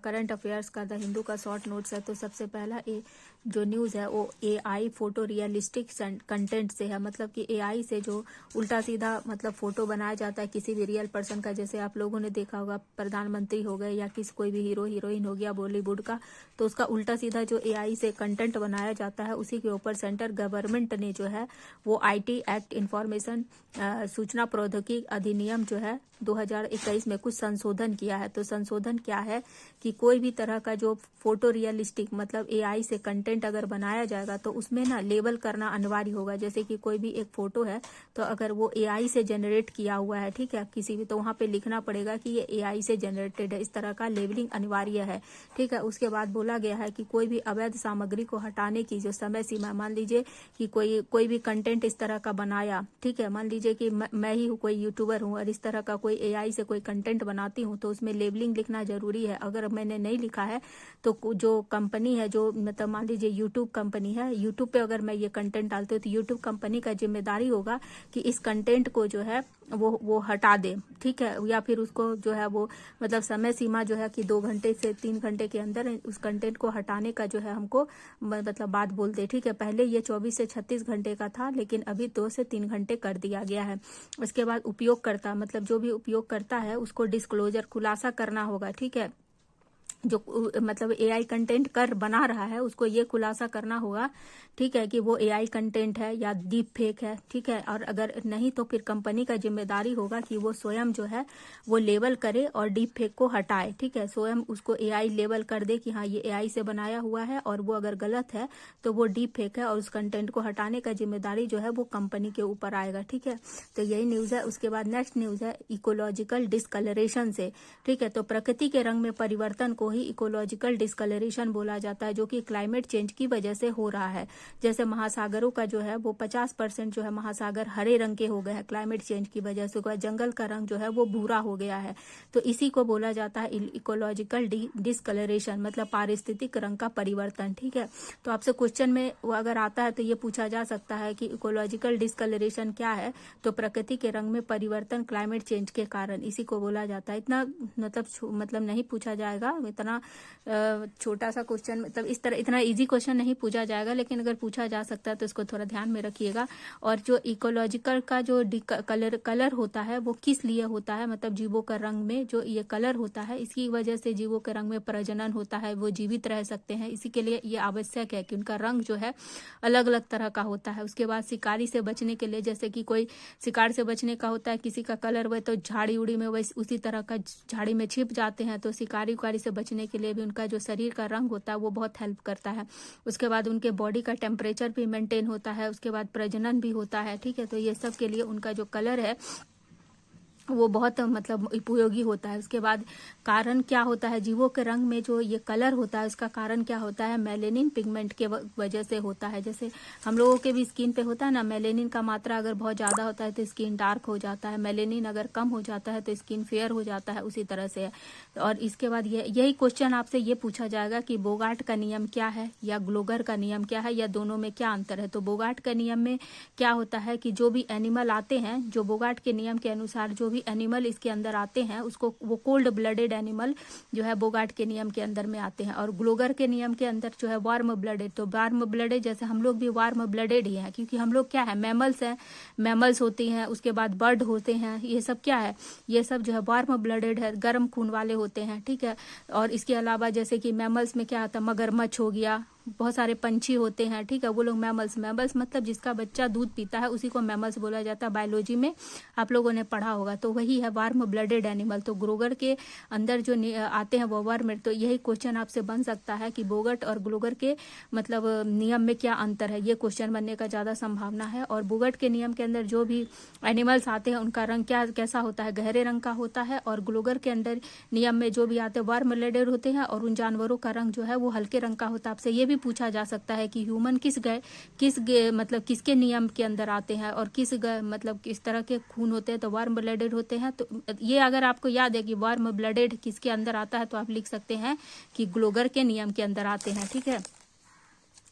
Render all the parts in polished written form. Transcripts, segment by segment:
Current affairs का the Hindu का short notes है। तो सबसे पहला जो न्यूज़ है वो एआई फोटो रियलिस्टिक कंटेंट से है। मतलब कि एआई से जो उल्टा सीधा मतलब फोटो बनाया जाता है किसी भी रियल पर्सन का, जैसे आप लोगों ने देखा होगा प्रधानमंत्री हो गए या किसी कोई भी हीरो हीरोइन हो गया बॉलीवुड का, तो उसका उल्टा सीधा जो एआई से कंटेंट बनाया जाता है उसी के ऊपर सेंट्रल गवर्नमेंट ने जो है वो आईटी एक्ट इंफॉर्मेशन सूचना प्रौद्योगिकी अधिनियम जो है 2021 में कुछ संशोधन किया है। तो संशोधन क्या है कि कोई भी तरह का जो फोटो रियलिस्टिक मतलब एआई से कंटेंट अगर बनाया जाएगा तो उसमें ना लेबल करना अनिवार्य होगा। जैसे कि कोई भी एक फोटो है तो अगर वो एआई से जनरेट किया हुआ है, ठीक है, किसी भी, तो वहां पे लिखना पड़ेगा कि ये एआई से जनरेटेड है। इस तरह का लेबलिंग अनिवार्य है, ठीक है। उसके बाद बोला गया है कि कोई भी अवैध सामग्री को हटाने की जो समय सीमा, मान लीजिए कि कोई भी कंटेंट इस तरह का बनाया, ठीक है, मान लीजिए कि मैं ही हूँ, कोई यूट्यूबर हूँ और इस तरह का कोई एआई से कोई कंटेंट बनाती हूँ तो उसमें लेबलिंग लिखना जरूरी है। अगर मैंने नहीं लिखा है तो जो कंपनी है, जो मतलब मान लीजिए यूट्यूब कंपनी है, यूट्यूब पे अगर मैं ये कंटेंट डालती हूँ तो यूट्यूब कंपनी का जिम्मेदारी होगा कि इस कंटेंट को जो है वो हटा दे, ठीक है, या फिर उसको जो है वो मतलब समय सीमा जो है कि 2 घंटे से 3 घंटे के अंदर उस कंटेंट को हटाने का जो है हमको मतलब बात बोलते, ठीक है। पहले ये 24 से 36 घंटे का था, लेकिन अभी 2 से 3 घंटे कर दिया गया है। उसके बाद उपयोगकर्ता मतलब जो भी उपयोग करता है उसको डिस्क्लोजर खुलासा करना होगा, ठीक है। जो मतलब एआई कंटेंट कर बना रहा है उसको ये खुलासा करना होगा, ठीक है, कि वो एआई कंटेंट है या डीप फेक है, ठीक है। और अगर नहीं तो फिर कंपनी का जिम्मेदारी होगा कि वो स्वयं जो है वो लेबल करे और डीप फेक को हटाए, ठीक है। स्वयं उसको एआई लेबल कर दे कि हाँ ये एआई से बनाया हुआ है और वो अगर गलत है तो वो डीप फेक है और उस कंटेंट को हटाने का जिम्मेदारी जो है वो कंपनी के ऊपर आएगा, ठीक है। तो यही न्यूज़ है। उसके बाद नेक्स्ट न्यूज़ है इकोलॉजिकल डिस्कलरेशन से, ठीक है। तो प्रकृति के रंग में परिवर्तन को ही इकोलॉजिकल डिस्कलरेशन बोला जाता है, जो कि क्लाइमेट चेंज की वजह से हो रहा है। जैसे महासागरों का जो है वो 50% जो है महासागर हरे रंग के हो गए हैं क्लाइमेट चेंज की वजह से, जंगल का रंग जो है वो भूरा हो गया है। तो इसी को बोला जाता है इकोलॉजिकल डिस्कलरेशन, मतलब पारिस्थितिक रंग का परिवर्तन, ठीक है। तो आपसे क्वेश्चन में वो अगर आता है तो ये पूछा जा सकता है कि इकोलॉजिकल डिस्कलरेशन क्या है, तो प्रकृति के रंग में परिवर्तन क्लाइमेट चेंज के कारण, इसी को बोला जाता है। इतना मतलब नहीं पूछा जाएगा, इतना छोटा सा क्वेश्चन, मतलब इस तरह इतना इजी क्वेश्चन नहीं पूछा जाएगा, लेकिन अगर पूछा जा सकता है तो इसको थोड़ा ध्यान में रखिएगा। और जो इकोलॉजिकल का जो कलर होता है वो किस लिए होता है, मतलब जीवों का रंग में जो ये कलर होता है इसकी वजह से जीवों के रंग में प्रजनन होता है, वो जीवित रह सकते हैं, इसी के लिए ये आवश्यक है कि उनका रंग जो है अलग अलग तरह का होता है। उसके बाद शिकारी से बचने के लिए, जैसे कि कोई शिकार से बचने का होता है, किसी का कलर वह तो झाड़ी उड़ी में वैसे उसी तरह का झाड़ी में छिप जाते हैं, तो शिकारी उकारी से बचने के लिए भी उनका जो शरीर का रंग होता है वो बहुत हेल्प करता है। उसके बाद उनके बॉडी का टेम्परेचर भी मेंटेन होता है, उसके बाद प्रजनन भी होता है, ठीक है। तो ये सब के लिए उनका जो कलर है वो बहुत मतलब उपयोगी होता है। उसके बाद कारण क्या होता है, जीवों के रंग में जो ये कलर होता है उसका कारण क्या होता है, मेलेनिन पिगमेंट के वजह से होता है। जैसे हम लोगों के भी स्किन पे होता है ना, मेलेनिन का मात्रा अगर बहुत ज़्यादा होता है तो स्किन डार्क हो जाता है, मेलेनिन अगर कम हो जाता है तो स्किन फेयर हो जाता है, उसी तरह से। और इसके बाद यही क्वेश्चन आपसे ये पूछा जाएगा कि बोगार्ट का नियम क्या है या ग्लोगर का नियम क्या है, या दोनों में क्या अंतर है। तो बोगार्ट का नियम में क्या होता है कि जो भी एनिमल आते हैं, जो बोगार्ट के नियम के अनुसार जो भी एनिमल इसके अंदर आते हैं उसको वो कोल्ड ब्लडेड एनिमल जो है बोगार्ट के नियम के अंदर में आते हैं। और ग्लोगर के नियम के अंदर जो है वार्म ब्लडेड, तो वार्म ब्लडेड जैसे हम लोग भी वार्म ब्लडेड ही हैं, क्योंकि हम लोग क्या है, मैमल्स हैं, मैमल्स होती हैं, उसके बाद बर्ड होते हैं, ये सब क्या है, ये सब जो है वार्म ब्लडेड है, गर्म खून वाले होते हैं, ठीक है। और इसके अलावा जैसे कि मैमल्स में क्या आता है, मगरमच्छ हो गया, बहुत सारे पंछी होते हैं, ठीक है, वो लोग मैमल्स मतलब जिसका बच्चा दूध पीता है उसी को मैमल्स बोला जाता है, बायोलॉजी में आप लोगों ने पढ़ा होगा। तो वही है वार्म ब्लडेड एनिमल। तो ग्लोगर के अंदर जो आते हैं वो वार्म, तो यही क्वेश्चन आपसे बन सकता है कि बोगट और ग्लोगर के मतलब नियम में क्या अंतर है, ये क्वेश्चन बनने का ज़्यादा संभावना है। और बोगट के नियम के अंदर जो भी एनिमल्स आते हैं उनका रंग कैसा होता है, गहरे रंग का होता है, और ग्लोगर के अंदर नियम में जो भी आते हैं वार्म ब्लडेड होते हैं और उन जानवरों का रंग जो है वो हल्के रंग का होता है। आपसे ये भी पूछा जा सकता है कि ह्यूमन मतलब किसके नियम के अंदर आते हैं और मतलब किस तरह के खून होते हैं, तो वार्म ब्लडेड होते हैं। तो ये अगर आपको याद है कि वार्म ब्लडेड किसके अंदर आता है तो आप लिख सकते हैं कि ग्लोगर के नियम के अंदर आते हैं, ठीक है।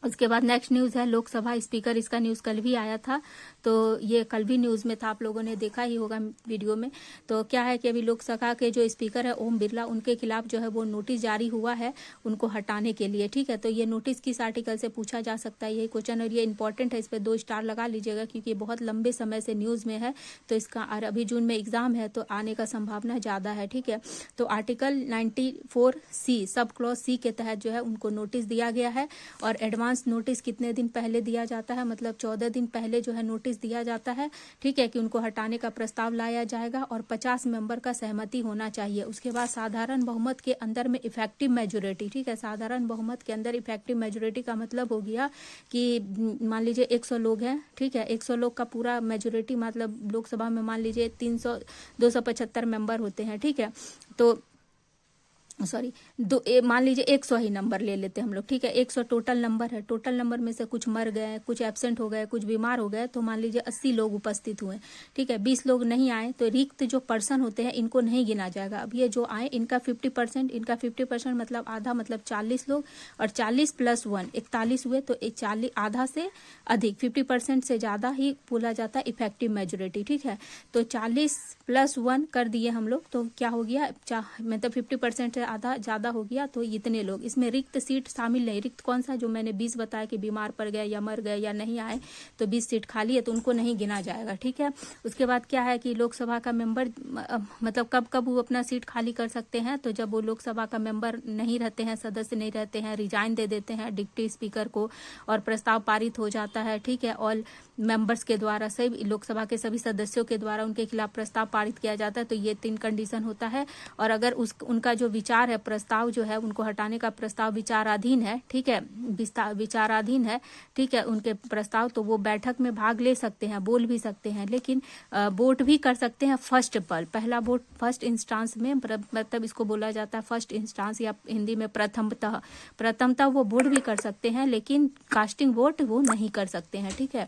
उसके बाद नेक्स्ट न्यूज़ है लोकसभा स्पीकर, इसका न्यूज़ कल भी आया था, तो ये कल भी न्यूज़ में था, आप लोगों ने देखा ही होगा वीडियो में। तो क्या है कि अभी लोकसभा के जो स्पीकर है ओम बिरला, उनके खिलाफ जो है वो नोटिस जारी हुआ है उनको हटाने के लिए, ठीक है। तो ये नोटिस किस आर्टिकल से पूछा जा सकता है, यही क्वेश्चन, और ये इंपॉर्टेंट है, इस पर 2 स्टार लगा लीजिएगा क्योंकि बहुत लंबे समय से न्यूज़ में है। तो इसका और अभी जून में एग्जाम है तो आने का संभावना ज़्यादा है, ठीक है। तो article 94C sub clause C के तहत जो है उनको नोटिस दिया गया है, और एडवांस नोटिस कितने दिन पहले दिया जाता है, मतलब 14 दिन पहले जो है नोटिस दिया जाता है, ठीक है, कि उनको हटाने का प्रस्ताव लाया जाएगा और 50 मेंबर का सहमति होना चाहिए। उसके बाद साधारण बहुमत के अंदर में इफेक्टिव मेजोरिटी, ठीक है, साधारण बहुमत के अंदर इफेक्टिव मेजोरिटी का मतलब हो गया कि मान लीजिए 100 लोग हैं, ठीक है, 100 लोग का पूरा मेजोरिटी, मतलब लोकसभा में मान लीजिए 275 मेंबर होते हैं, ठीक है। तो सॉरी मान लीजिए 100 ही नंबर ले लेते हैं हम लोग, ठीक है, 100 टोटल नंबर है, टोटल नंबर में से कुछ मर गए, कुछ एब्सेंट हो गए, कुछ बीमार हो गए, तो मान लीजिए 80 लोग उपस्थित हुए, ठीक है, 20 लोग नहीं आए, तो रिक्त जो पर्सन होते हैं इनको नहीं गिना जाएगा। अब ये जो आए इनका 50% मतलब आधा, मतलब 40 लोग, और 40 + 1 41 हुए, तो 40 आधा से अधिक 50% से ज्यादा ही बोला जाता है इफेक्टिव मेजोरिटी, ठीक है। तो 40 + 1 कर दिए हम लोग, तो क्या हो गया, मतलब 50% से आधा ज्यादा हो गया, तो इतने लोग, इसमें रिक्त सीट शामिल नहीं। रिक्त कौन सा, जो मैंने 20 बताया कि बीमार पड़ गए या मर गए या नहीं आए, तो 20 सीट खाली है तो उनको नहीं गिना जाएगा, ठीक है। उसके बाद क्या है कि लोकसभा का मेंबर मतलब कब कब वो अपना सीट खाली कर सकते हैं, तो जब वो लोकसभा का मेंबर नहीं रहते हैं, सदस्य नहीं रहते हैं, रिजाइन दे देते हैं डिप्टी स्पीकर को, और प्रस्ताव पारित हो जाता है, ठीक है, ऑल मेंबर्स के द्वारा, सभी लोकसभा के सभी सदस्यों के द्वारा उनके खिलाफ प्रस्ताव पारित किया जाता है, तो ये 3 कंडीशन होता है। और अगर उनका जो विचार है, प्रस्ताव जो है, उनको हटाने का प्रस्ताव विचाराधीन है, ठीक है, विचाराधीन है, ठीक है, उनके प्रस्ताव, तो वो बैठक में भाग ले सकते हैं, बोल भी सकते हैं, लेकिन वोट भी कर सकते हैं फर्स्ट पहला वोट फर्स्ट इंस्टांस में, मतलब इसको बोला जाता है फर्स्ट इंस्टांस, या हिंदी में प्रथमतः वो वोट भी कर सकते हैं, लेकिन कास्टिंग वोट वो नहीं कर सकते हैं, ठीक है।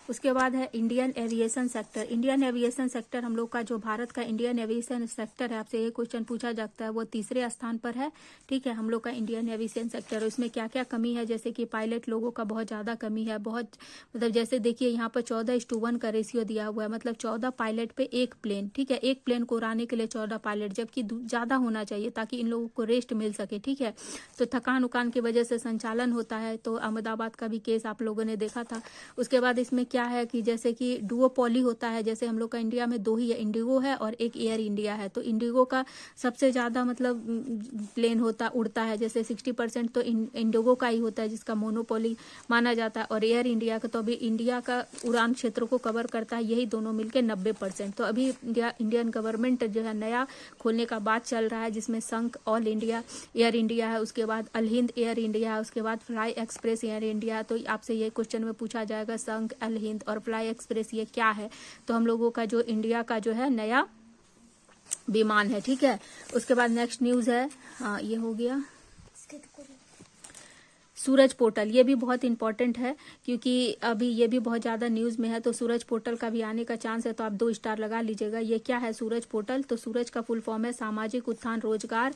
उसके बाद है Indian aviation sector. Indian aviation sector हम लोग का जो भारत का इंडियन एविएशन सेक्टर है, आपसे ये क्वेश्चन पूछा जाता है, वो 3रे स्थान पर है, ठीक है, हम लोग का इंडियन एविएशन सेक्टर। इसमें क्या क्या कमी है, जैसे कि पायलट लोगों का बहुत ज्यादा कमी है, बहुत, मतलब जैसे देखिए यहाँ पर 14:1 का रेशियो दिया हुआ है, मतलब 14 पायलट पे 1 प्लेन, ठीक है, 1 प्लेन को उड़ाने के लिए 14 पायलट, जबकि ज्यादा होना चाहिए ताकि इन लोगों को रेस्ट मिल सके, ठीक है। तो थकान उकान की वजह से संचालन होता है, तो अहमदाबाद का भी केस आप लोगों ने देखा था। उसके बाद इसमें क्या है कि जैसे कि डुओपोली होता है, जैसे हम लोग का इंडिया में 2 ही है, इंडिगो है और एक एयर इंडिया है, तो इंडिगो का सबसे ज्यादा मतलब प्लेन उड़ता है, जैसे 60% तो इंडिगो का ही होता है, जिसका मोनोपोली माना जाता है, और एयर इंडिया का तो अभी इंडिया का उड़ान क्षेत्र को कवर करता है, यही दोनों मिलकर 90%। तो अभी इंडियन गवर्नमेंट जो है नया खोलने का बात चल रहा है, जिसमें संघ ऑल इंडिया एयर इंडिया है, उसके बाद अल हिंद एयर इंडिया है, उसके बाद फ्लाई एक्सप्रेस एयर इंडिया है। तो आपसे ये क्वेश्चन में पूछा जाएगा संघ, अल हिंद और फ्लाई एक्सप्रेस ये क्या है, तो हम लोगों का जो इंडिया का जो है नया विमान है, ठीक है। उसके बाद नेक्स्ट न्यूज है, हाँ ये हो गया सूरज पोर्टल, ये भी बहुत इंपॉर्टेंट है क्योंकि अभी ये भी बहुत ज्यादा न्यूज में है, तो सूरज पोर्टल का भी आने का चांस है, तो आप 2 स्टार लगा लीजिएगा। ये क्या है सूरज पोर्टल, तो सूरज का फुल फॉर्म है सामाजिक उत्थान रोजगार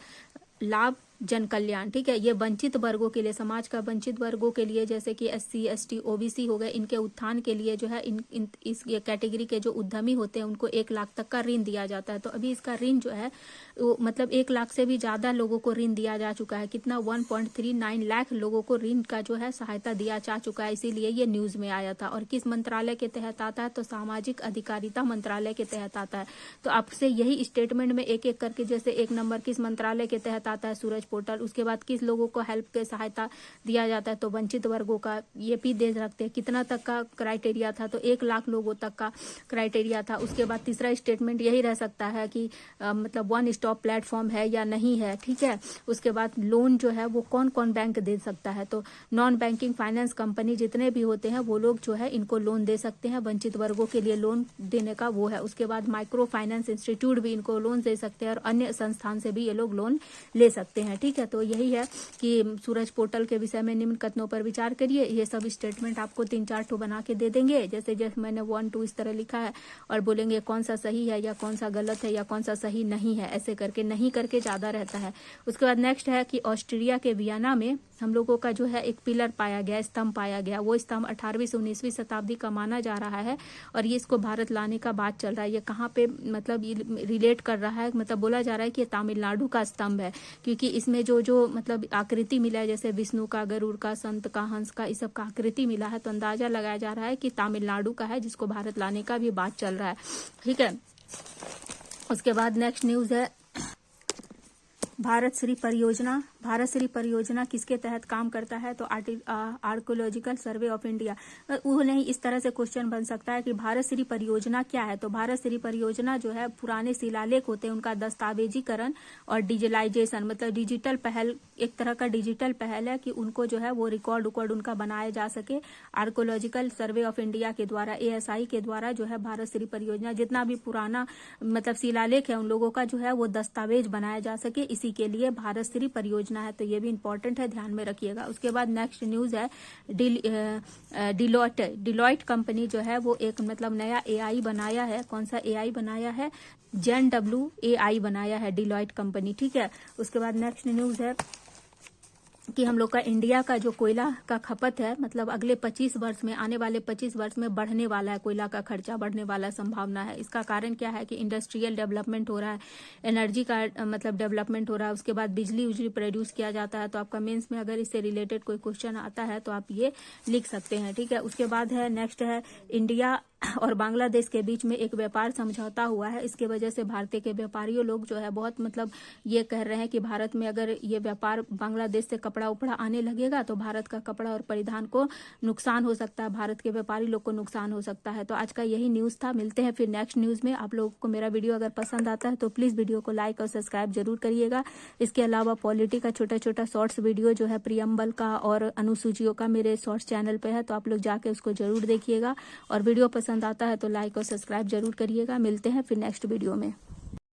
लाभ जन कल्याण, ठीक है। ये वंचित वर्गों के लिए, समाज का वंचित वर्गों के लिए, जैसे कि SC ST OBC हो गए, इनके उत्थान के लिए जो है इस ये कैटेगरी के जो उद्यमी होते हैं उनको 1 लाख तक का ऋण दिया जाता है। तो अभी इसका ऋण जो है वो मतलब 1 लाख से भी ज्यादा लोगों को ऋण दिया जा चुका है, कितना 1.39 लाख लोगों को ऋण का जो है सहायता दिया जा चुका है, इसीलिए ये न्यूज में आया था। और किस मंत्रालय के तहत आता है, तो सामाजिक अधिकारिता मंत्रालय के तहत आता है। तो आपसे यही स्टेटमेंट में एक एक करके, जैसे 1 नंबर किस मंत्रालय के तहत आता है सूरज पोर्टल, उसके बाद किस लोगों को हेल्प के सहायता दिया जाता है, तो वंचित वर्गों का, ये भी दे सकते हैं कितना तक का क्राइटेरिया था, तो 1 लाख लोगों तक का क्राइटेरिया था। उसके बाद तीसरा स्टेटमेंट यही रह सकता है कि मतलब 1 स्टॉप प्लेटफॉर्म है या नहीं है, ठीक है। उसके बाद लोन जो है वो कौन कौन बैंक दे सकता है, तो नॉन बैंकिंग फाइनेंस कंपनी जितने भी होते हैं वो लोग जो है इनको लोन दे सकते हैं, वंचित वर्गों के लिए लोन देने का वो है। उसके बाद माइक्रो फाइनेंस इंस्टीट्यूट भी इनको लोन दे सकते हैं और अन्य संस्थान से भी ये लोग लोन ले सकते हैं, ठीक है। तो यही है कि सूरज पोर्टल के विषय में निम्न कथनों पर विचार करिए। ये सब स्टेटमेंट आपको 3-4 ठो बना के दे देंगे, जैसे जैसे मैंने 1 2 इस तरह लिखा है, और बोलेंगे कौन सा सही है या कौन सा गलत है या कौन सा सही नहीं है, ऐसे करके नहीं करके ज़्यादा रहता है। उसके बाद नेक्स्ट है कि ऑस्ट्रिया के वियना में हम लोगों का जो है एक पिलर पाया गया, स्तंभ पाया गया। वो स्तंभ 18वीं से 19वीं शताब्दी का माना जा रहा है और ये इसको भारत लाने का बात चल रहा है। ये कहाँ पे मतलब रिलेट कर रहा है, मतलब बोला जा रहा है कि ये तमिलनाडु का स्तंभ है, क्योंकि इसमें जो जो मतलब आकृति मिला है, जैसे विष्णु का, गरुड़ का, संत का, हंस का, इस सब का आकृति मिला है, तो अंदाजा लगाया जा रहा है कि तमिलनाडु का है, जिसको भारत लाने का भी बात चल रहा है, ठीक है। उसके बाद नेक्स्ट न्यूज है भारत श्री परियोजना। भारत श्री परियोजना किसके तहत काम करता है? तो आर्कोलॉजिकल सर्वे ऑफ इंडिया। वो नहीं, इस तरह से क्वेश्चन बन सकता है कि भारत श्री परियोजना क्या है? तो भारत श्री परियोजना जो है पुराने शिलालेख होते हैं उनका दस्तावेजीकरण और डिजिटलाइजेशन, मतलब डिजिटल पहल, एक तरह का डिजिटल पहल है कि उनको जो है वो रिकॉर्ड उनका बनाया जा सके। आर्कोलॉजिकल सर्वे ऑफ इंडिया के द्वारा, ASI के द्वारा जो है भारत श्री परियोजना, जितना भी पुराना मतलब शिलालेख है उन लोगों का जो है वो दस्तावेज बनाया जा सके, इसी के लिए भारत श्री परियोजना है। तो ये भी इंपॉर्टेंट है, ध्यान में रखिएगा। उसके बाद नेक्स्ट न्यूज है डिलॉयट कंपनी जो है वो एक मतलब नया AI बनाया है। कौन सा AI बनाया है? JNW AI बनाया है डिलॉयट कंपनी, ठीक है। उसके बाद नेक्स्ट न्यूज है कि हम लोग का इंडिया का जो कोयला का खपत है, मतलब अगले 25 वर्ष में, आने वाले 25 वर्ष में बढ़ने वाला है, कोयला का खर्चा बढ़ने वाला संभावना है। इसका कारण क्या है कि इंडस्ट्रियल डेवलपमेंट हो रहा है, एनर्जी का मतलब डेवलपमेंट हो रहा है, उसके बाद बिजली उजली प्रोड्यूस किया जाता है। तो आपका मेंस में अगर इससे रिलेटेड कोई क्वेश्चन आता है तो आप ये लिख सकते हैं, ठीक है। उसके बाद है नेक्स्ट है इंडिया और बांग्लादेश के बीच में एक व्यापार समझौता हुआ है। इसके वजह से भारतीय के व्यापारियों लोग जो है बहुत मतलब ये कह रहे हैं कि भारत में अगर ये व्यापार बांग्लादेश से कपड़ा उपड़ा आने लगेगा तो भारत का कपड़ा और परिधान को नुकसान हो सकता है, भारत के व्यापारी लोग को नुकसान हो सकता है। तो आज का यही न्यूज था। मिलते हैं फिर नेक्स्ट न्यूज में। आप लोगों को मेरा वीडियो अगर पसंद आता है तो प्लीज वीडियो को लाइक और सब्सक्राइब जरूर करिएगा। इसके अलावा पॉलिटी का छोटा छोटा शॉर्ट्स वीडियो जो है प्रियम्बल का और अनुसूचियों का मेरे शॉर्ट्स चैनल पे है, तो आप लोग जाके उसको जरूर देखिएगा। और वीडियो पसंद आता है तो लाइक और सब्सक्राइब जरूर करिएगा। मिलते हैं फिर नेक्स्ट वीडियो में।